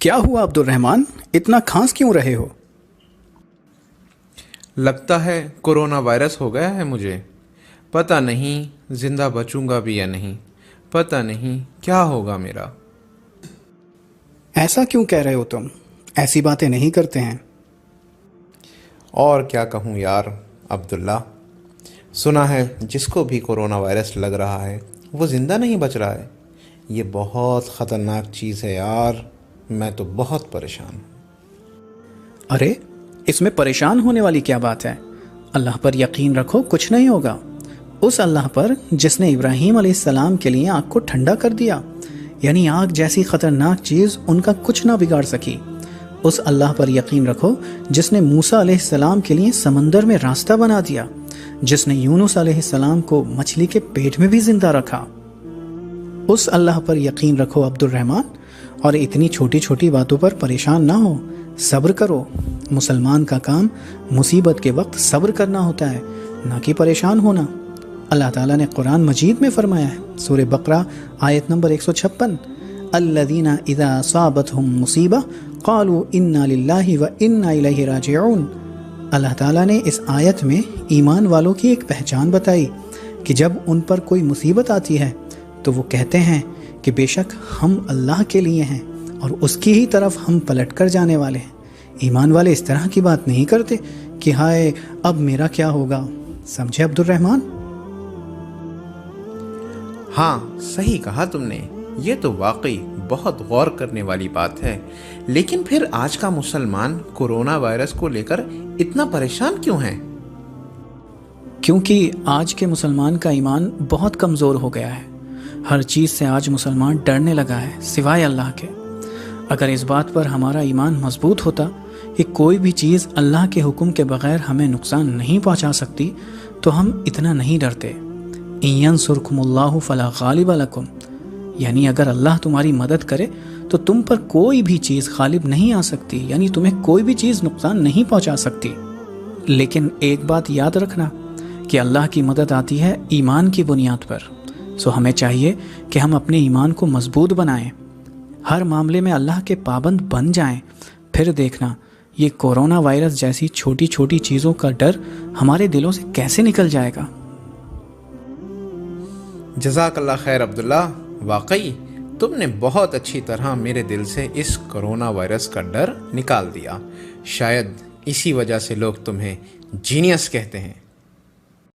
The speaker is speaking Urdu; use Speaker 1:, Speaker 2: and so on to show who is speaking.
Speaker 1: کیا ہوا عبد الرحمن، اتنا کھانس کیوں رہے ہو؟
Speaker 2: لگتا ہے کورونا وائرس ہو گیا ہے مجھے. پتہ نہیں زندہ بچوں گا بھی یا نہیں. پتہ نہیں کیا ہوگا میرا.
Speaker 1: ایسا کیوں کہہ رہے ہو تم؟ ایسی باتیں نہیں کرتے ہیں.
Speaker 2: اور کیا کہوں یار عبداللہ، سنا ہے جس کو بھی کورونا وائرس لگ رہا ہے وہ زندہ نہیں بچ رہا ہے. یہ بہت خطرناک چیز ہے یار. میں تو بہت پریشان ہوں.
Speaker 1: ارے اس میں پریشان ہونے والی کیا بات ہے؟ اللہ پر یقین رکھو، کچھ نہیں ہوگا. اس اللہ پر جس نے ابراہیم علیہ السلام کے لیے آگ کو ٹھنڈا کر دیا، یعنی آگ جیسی خطرناک چیز ان کا کچھ نہ بگاڑ سکی. اس اللہ پر یقین رکھو جس نے موسیٰ علیہ السلام کے لیے سمندر میں راستہ بنا دیا، جس نے یونس علیہ السلام کو مچھلی کے پیٹ میں بھی زندہ رکھا. اس اللہ پر یقین رکھو عبد الرحمن، اور اتنی چھوٹی چھوٹی باتوں پر پریشان نہ ہو. صبر کرو. مسلمان کا کام مصیبت کے وقت صبر کرنا ہوتا ہے، نہ کہ پریشان ہونا. اللہ تعالیٰ نے قرآن مجید میں فرمایا ہے، سورہ بقرہ آیت نمبر 156، الذین اذا اصابتہم مصیبہ قالوا انا للہ و انا الیہ راجعون. اللہ تعالیٰ نے اس آیت میں ایمان والوں کی ایک پہچان بتائی کہ جب ان پر کوئی مصیبت آتی ہے تو وہ کہتے ہیں کہ بے شک ہم اللہ کے لیے ہیں اور اس کی ہی طرف ہم پلٹ کر جانے والے ہیں. ایمان والے اس طرح کی بات نہیں کرتے کہ ہائے اب میرا کیا ہوگا. سمجھے عبد الرحمن؟
Speaker 2: ہاں صحیح کہا تم نے. یہ تو واقعی بہت غور کرنے والی بات ہے. لیکن پھر آج کا مسلمان کورونا وائرس کو لے کر اتنا پریشان کیوں ہے؟
Speaker 1: کیونکہ آج کے مسلمان کا ایمان بہت کمزور ہو گیا ہے. ہر چیز سے آج مسلمان ڈرنے لگا ہے سوائے اللہ کے. اگر اس بات پر ہمارا ایمان مضبوط ہوتا کہ کوئی بھی چیز اللہ کے حکم کے بغیر ہمیں نقصان نہیں پہنچا سکتی تو ہم اتنا نہیں ڈرتے. ان ینصرکم اللہ فلا غالب لکم، یعنی اگر اللہ تمہاری مدد کرے تو تم پر کوئی بھی چیز غالب نہیں آ سکتی، یعنی تمہیں کوئی بھی چیز نقصان نہیں پہنچا سکتی. لیکن ایک بات یاد رکھنا کہ اللہ کی مدد آتی ہے ایمان کی بنیاد پر. سو ہمیں چاہیے کہ ہم اپنے ایمان کو مضبوط بنائیں، ہر معاملے میں اللہ کے پابند بن جائیں. پھر دیکھنا یہ کورونا وائرس جیسی چھوٹی چھوٹی چیزوں کا ڈر ہمارے دلوں سے کیسے نکل جائے گا.
Speaker 2: جزاک اللہ خیر عبداللہ. واقعی تم نے بہت اچھی طرح میرے دل سے اس کرونا وائرس کا ڈر نکال دیا. شاید اسی وجہ سے لوگ تمہیں جینیس کہتے ہیں.